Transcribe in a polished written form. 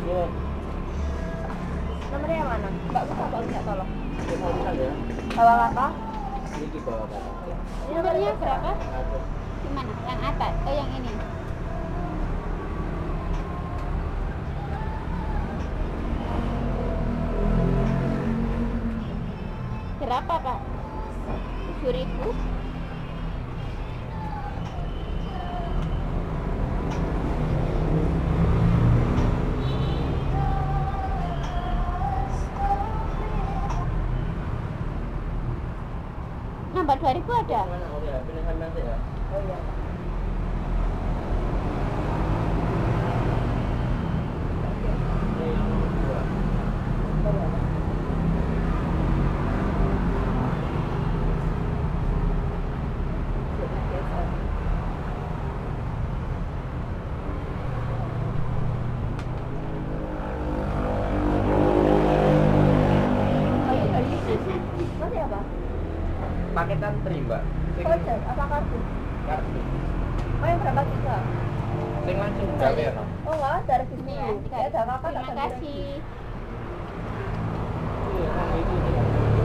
Iya. Nomornya yang mana? Mbak bisa tolong. Ini mau bisa ya? Bawa apa? Ini di bawah bapak. Ini Nomornya berapa? Ada. Gimana? Yang atas? Oh yang ini. Berapa Pak? 7.000? Nambah 2.000 ada? Mana? Oh ya, pilihan nanti ya. Oh iya. Ini yang nomor 2. Nanti apa? Paketan terima. Voucher apa kartu? Kartu. Oh yang berapa juta? Sing langsung gawe ya. Oh enggak ada revisi Ini ya, dulu. Ya ada apa-apa tak terima ganti kasih. Iya, kan itu.